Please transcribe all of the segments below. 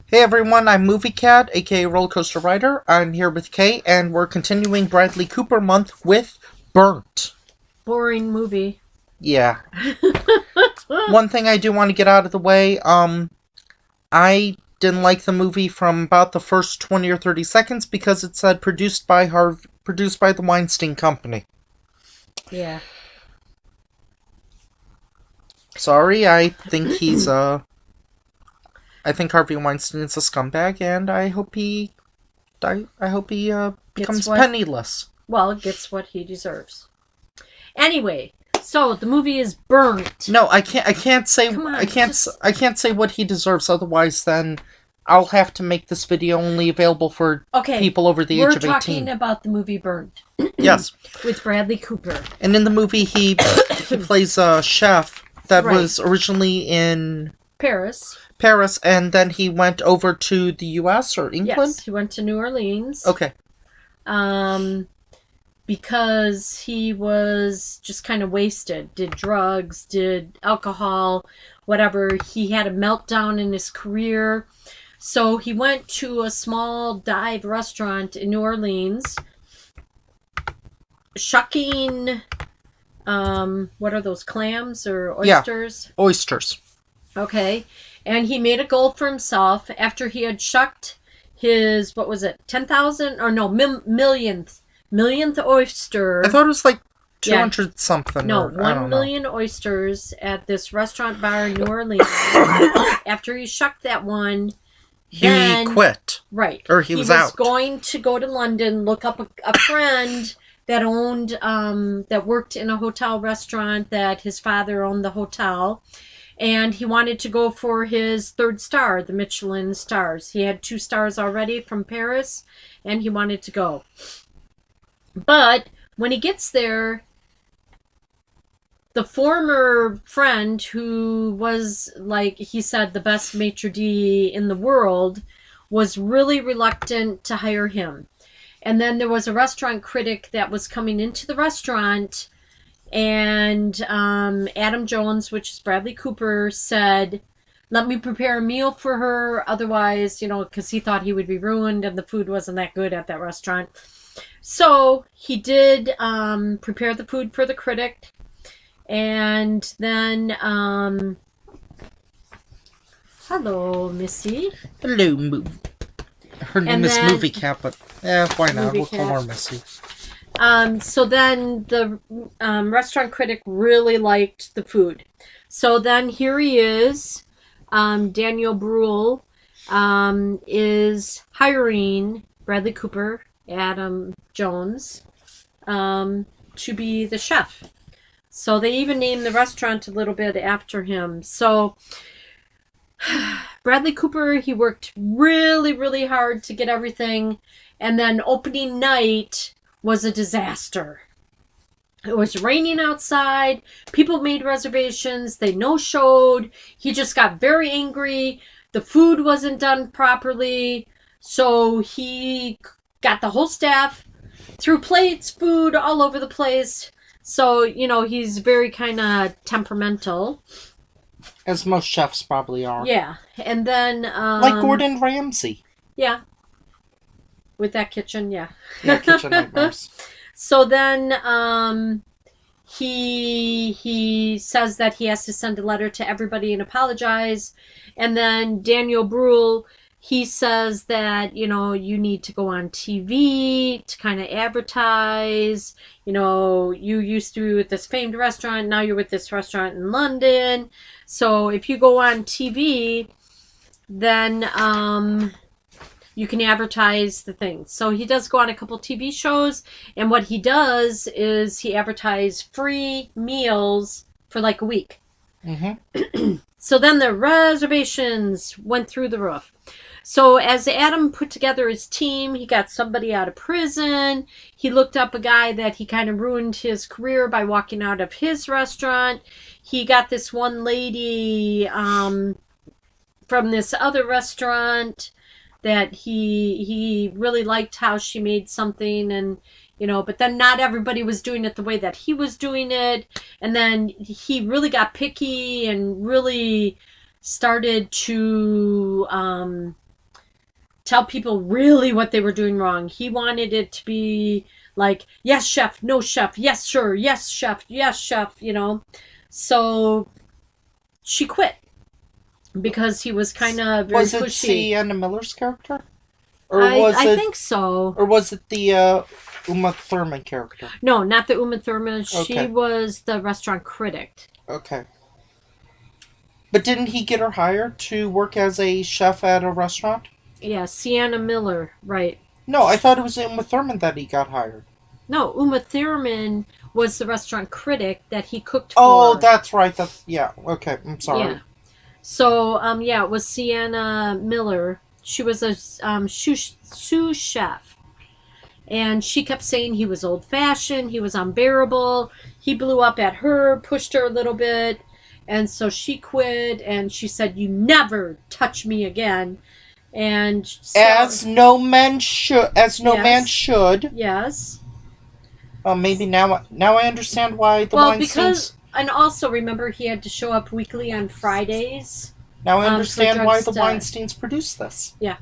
Hey everyone, I'm Movie Cat, aka Roller Coaster Rider. I'm here with Kay, and we're continuing Bradley Cooper month with Burnt. Boring movie. Yeah. One thing I do want to get out of the way, I didn't like the movie from about the first 20 or 30 seconds because it said produced by the Weinstein Company. Yeah. Sorry, I think I think Harvey Weinstein is a scumbag, and I hope he becomes penniless. Well, gets what he deserves. Anyway, so the movie is Burnt. No, I can't say. Come on, I can't say what he deserves. Otherwise, then I'll have to make this video only available for people over the age of 18. We're talking about the movie Burnt. Yes. With Bradley Cooper. And in the movie, he plays a chef that was originally in Paris, and then he went over to the U.S. or England. Yes, he went to New Orleans. Okay. Because he was just kind of wasted. Did drugs, did alcohol, whatever. He had a meltdown in his career. So he went to a small dive restaurant in New Orleans, shucking, what are those, clams or oysters? Yeah, oysters. Okay. And he made a goal for himself after he had shucked his, 10,000? Or no, millionth oyster. I thought it was like 200 something. No, 1 million oysters at this restaurant bar in New Orleans. After he shucked that one, he quit. Right. Or he was out. He was going to go to London, look up a friend that owned, that worked in a hotel restaurant, that his father owned the hotel. And he wanted to go for his 3rd star, the Michelin stars. He had 2 stars already from Paris, and he wanted to go. But when he gets there, the former friend who was, like he said, the best maitre d' in the world was really reluctant to hire him. And then there was a restaurant critic that was coming into the restaurant, and Adam Jones, which is Bradley Cooper, said, "Let me prepare a meal for her, otherwise, because he thought he would be ruined and the food wasn't that good at that restaurant." So he did prepare the food for the critic, and then, hello, Missy. Hello, her name is Movie Cat, but why not? We'll call her Missy. So then the restaurant critic really liked the food. So then here he is, Daniel Bruhl is hiring Bradley Cooper, Adam Jones, to be the chef. So they even named the restaurant a little bit after him. So Bradley Cooper, he worked really, really hard to get everything. And then opening night was a disaster. It was raining outside. People made reservations. They no-showed. He just got very angry. The food wasn't done properly. So he got the whole staff, threw plates, food all over the place. So, he's very kind of temperamental. As most chefs probably are. Yeah. And then... like Gordon Ramsay. Yeah. With that kitchen, yeah. Yeah, kitchen nightmares. So then he says that he has to send a letter to everybody and apologize. And then Daniel Bruhl, he says that, you need to go on TV to kind of advertise. You used to be with this famed restaurant. Now you're with this restaurant in London. So if you go on TV, then you can advertise the things. So he does go on a couple TV shows. And what he does is he advertised free meals for like a week. Mm-hmm. So then the reservations went through the roof. So as Adam put together his team, he got somebody out of prison. He looked up a guy that he kind of ruined his career by walking out of his restaurant. He got this one lady from this other restaurant that he really liked how she made something, and but then not everybody was doing it the way that he was doing it. And then he really got picky and really started to tell people really what they were doing wrong. He wanted it to be like, yes, chef, no, chef, yes, sure, yes, chef, you know. So she quit because he was kind of very Was it pushy. Sienna Miller's character? Or I think so. Or was it the Uma Thurman character? No, not the Uma Thurman. She Okay. was the restaurant critic. Okay. But didn't he get her hired to work as a chef at a restaurant? Yeah, Sienna Miller, right. No, I thought it was Uma Thurman that he got hired. No, Uma Thurman was the restaurant critic that he cooked for. Oh, that's right. Yeah. Okay, I'm sorry. Yeah. So, yeah, it was Sienna Miller. She was a sous chef. And she kept saying he was old-fashioned, he was unbearable, he blew up at her, pushed her a little bit, and so she quit, and she said, you never touch me again. And so, As no man should. Yes. Maybe now I understand why the Weinsteins... Because, and also remember he had to show up weekly on Fridays. Now I understand why the drug Weinsteins produced this. Yeah.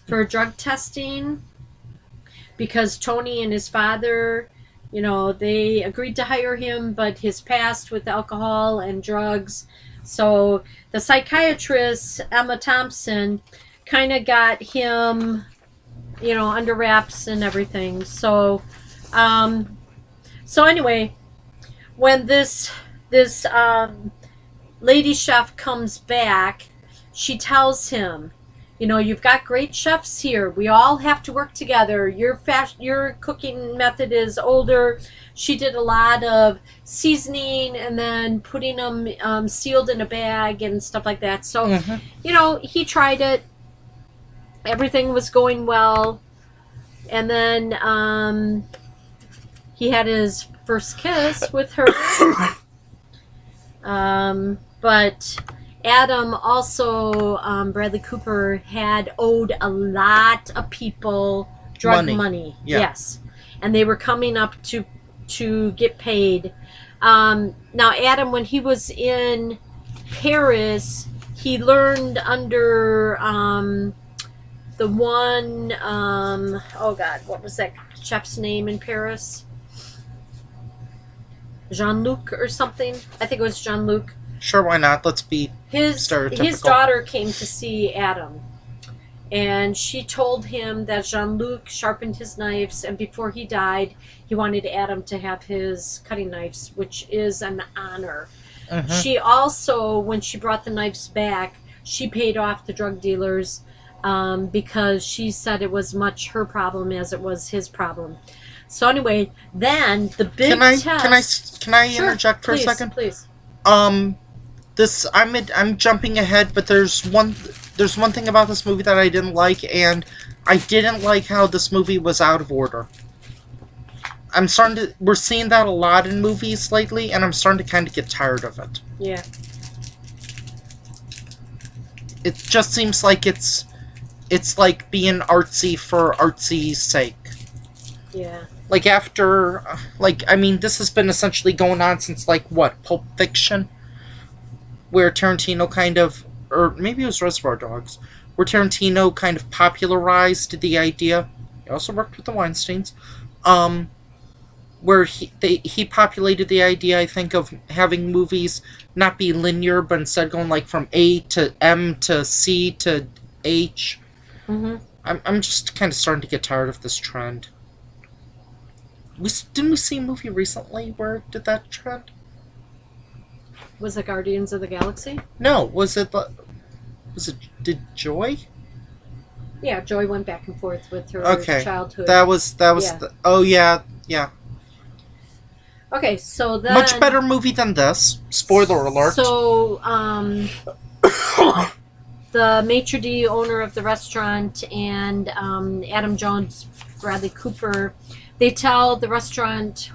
For drug testing. Because Tony and his father, you know, they agreed to hire him, but his past with alcohol and drugs. So the psychiatrist, Emma Thompson, kind of got him, you know, under wraps and everything. So, anyway, when this lady chef comes back, she tells him, you know, you've got great chefs here. We all have to work together. Your cooking method is older. She did a lot of seasoning and then putting them sealed in a bag and stuff like that. So, you know, he tried it. Everything was going well. And then he had his first kiss with her. But Adam also, Bradley Cooper, had owed a lot of people drug money. Yeah. Yes. And they were coming up to get paid. Now, Adam, when he was in Paris, he learned under the one, oh God, what was that chef's name in Paris? Jean-Luc or something? I think it was Jean-Luc. Sure, why not? Let's be stereotypical. His daughter came to see Adam, and she told him that Jean-Luc sharpened his knives, and before he died, he wanted Adam to have his cutting knives, which is an honor. She also, when she brought the knives back, she paid off the drug dealers because she said it was much her problem as it was his problem. So anyway, then the big test... Can I Sure, interject for please, a second? Please. I'm jumping ahead, but there's one thing about this movie that I didn't like, and I didn't like how this movie was out of order. We're seeing that a lot in movies lately, and I'm starting to kind of get tired of it. Yeah. It just seems like it's like being artsy for artsy's sake. Yeah. Like after, I mean, this has been essentially going on since, Pulp Fiction? Where Tarantino kind of, or maybe it was Reservoir Dogs, where Tarantino kind of popularized the idea. He also worked with the Weinsteins. Where he populated the idea, I think, of having movies not be linear, but instead going from A to M to C to H. I'm just kind of starting to get tired of this trend. Didn't we see a movie recently where it did that trend? Was it Guardians of the Galaxy? No, did Joy? Yeah, Joy went back and forth with her childhood. That was yeah. Yeah. Okay, so then... Much better movie than this. Spoiler alert. So, the maitre d' owner of the restaurant and Adam Jones, Bradley Cooper, they tell the restaurant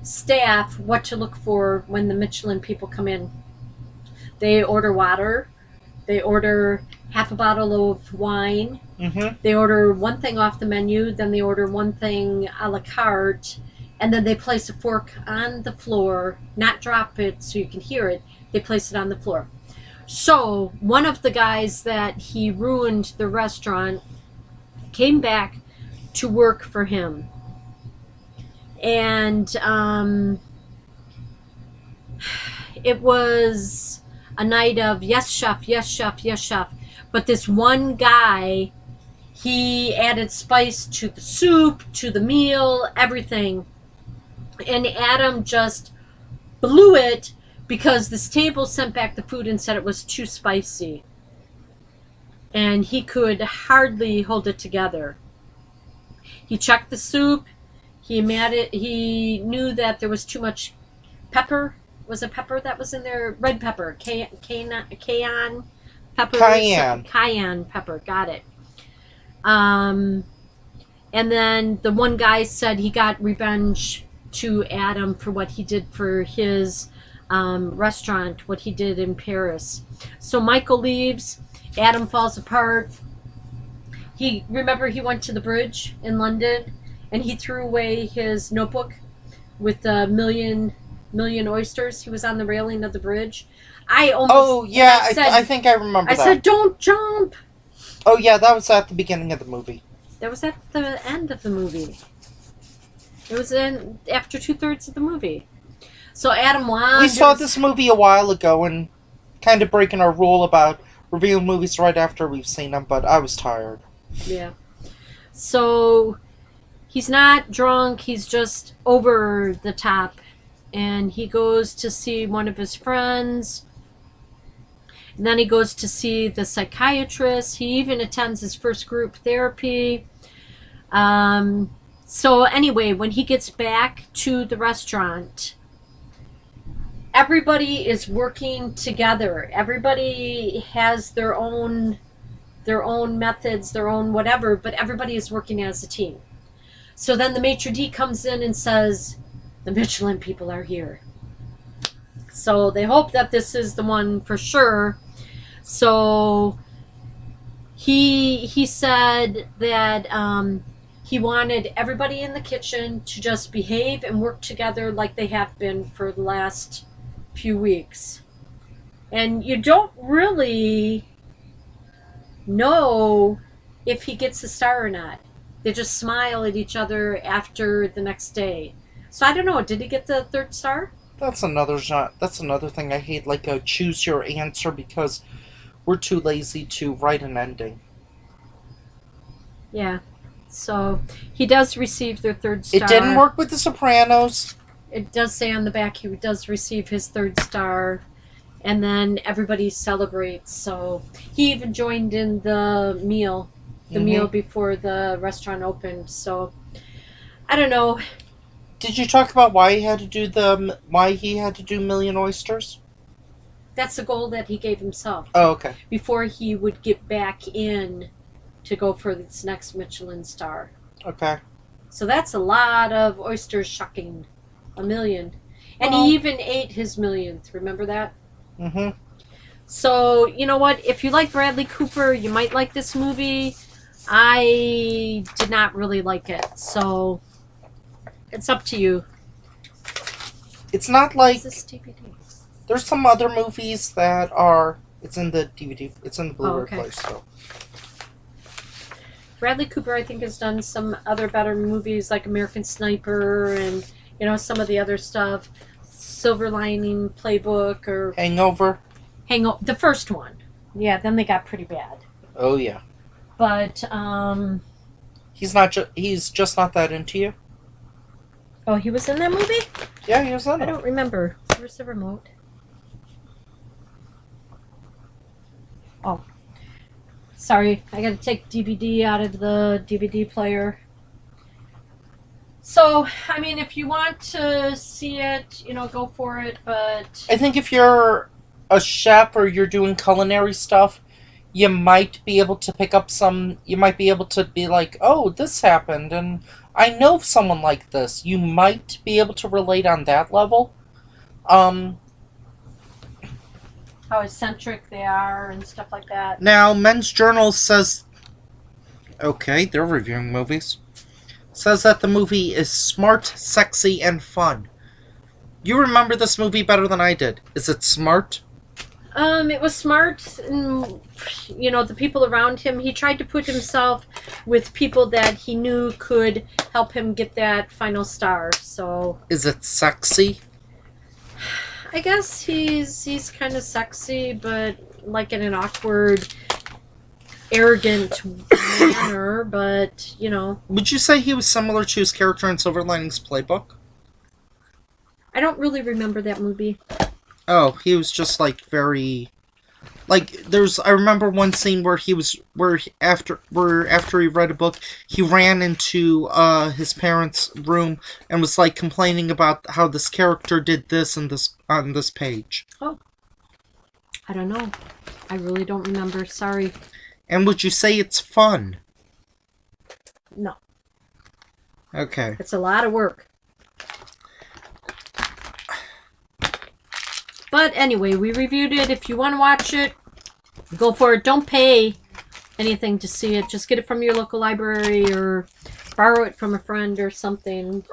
staff what to look for when the Michelin people come in. They order water. They order half a bottle of wine. They order one thing off the menu. Then they order one thing a la carte. And then they place a fork on the floor, not drop it so you can hear it. They place it on the floor. So one of the guys that he ruined the restaurant came back to work for him. And it was a night of yes, chef, yes, chef, yes, chef. But this one guy, he added spice to the soup, to the meal, everything. And Adam just blew it because this table sent back the food and said it was too spicy. And he could hardly hold it together. He checked the soup. He knew that there was too much pepper. Was it pepper that was in there? Red pepper. Cayenne pepper. Cayenne pepper. Got it. And then the one guy said he got revenge to Adam for what he did for his restaurant, what he did in Paris. So Michael leaves. Adam falls apart. Remember he went to the bridge in London and he threw away his notebook with the million oysters. He was on the railing of the bridge. I think I remember that. I said, don't jump. Oh yeah, that was at the beginning of the movie. That was at the end of the movie. It was after 2/3 of the movie. So Adam wanders. We saw this movie a while ago and kind of breaking our rule about reviewing movies right after we've seen them, but I was tired. Yeah. So he's not drunk, he's just over the top. And he goes to see one of his friends. And then he goes to see the psychiatrist. He even attends his first group therapy. So anyway, when he gets back to the restaurant, everybody is working together. Everybody has their own methods, their own whatever, but everybody is working as a team. So then the maitre d' comes in and says, the Michelin people are here. So they hope that this is the one for sure. So he said that he wanted everybody in the kitchen to just behave and work together like they have been for the last few weeks. And you don't really know if he gets a star or not. They just smile at each other after the next day. So I don't know, did he get the 3rd star? That's another thing I hate, like a choose your answer, because we're too lazy to write an ending. Yeah. So he does receive their 3rd star. It didn't work with The Sopranos. It does say on the back he does receive his 3rd star. And then everybody celebrates. So he even joined in the meal. The meal before the restaurant opened. So I don't know. Did you talk about why he had to do million oysters? That's the goal that he gave himself. Oh, okay. Before he would get back in to go for this next Michelin star. Okay. So that's a lot of oyster shucking. 1 million. And he even ate his millionth. Remember that? Mm-hmm. So, you know what? If you like Bradley Cooper, you might like this movie. I did not really like it. So, it's up to you. It's not like... Is this DVD? There's some other movies that are... It's in the DVD. It's in the Blu-ray place, so... Bradley Cooper, I think, has done some other better movies like American Sniper and, you know, some of the other stuff. Silver Lining Playbook or... Hangover? The first one. Yeah, then they got pretty bad. Oh, yeah. But, he's just not that into you? Oh, he was in that movie? Yeah, he was in it. I don't remember. Where's the remote? Oh. Sorry, I gotta take DVD out of the DVD player. So, I mean, if you want to see it, you know, go for it, but... I think if you're a chef or you're doing culinary stuff, you might be able to pick up you might be able to be like, oh, this happened, and I know someone like this. You might be able to relate on that level. How eccentric they are and stuff like that. Now, Men's Journal says... Okay, they're reviewing movies. Says that the movie is smart, sexy, and fun. You remember this movie better than I did. Is it smart? It was smart, and the people around him. He tried to put himself with people that he knew could help him get that final star. So Is it sexy? I guess he's kind of sexy, but like in an awkward, arrogant manner. But Would you say he was similar to his character in Silver Linings Playbook? I don't really remember that movie. Oh, he was just like very, like I remember one scene where after he read a book, he ran into his parents' room and was like complaining about how this character did this and this on this page. Oh, I don't know. I really don't remember. Sorry. And would you say it's fun? No. Okay. It's a lot of work. But anyway, we reviewed it. If you want to watch it, go for it. Don't pay anything to see it. Just get it from your local library or borrow it from a friend or something.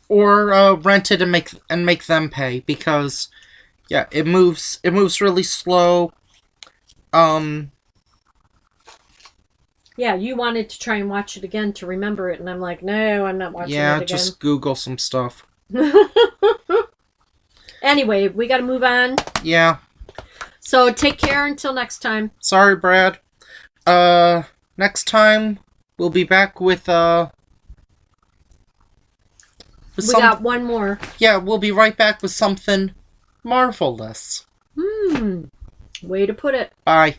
Or rent it and make them pay, because yeah, it moves really slow. Yeah, you wanted to try and watch it again to remember it, and I'm like, no, I'm not watching it again. Yeah, just Google some stuff. Anyway, we got to move on. Yeah. So take care until next time. Sorry, Brad. Next time we'll be back with got one more. Yeah, we'll be right back with something marvelous. Way to put it. Bye.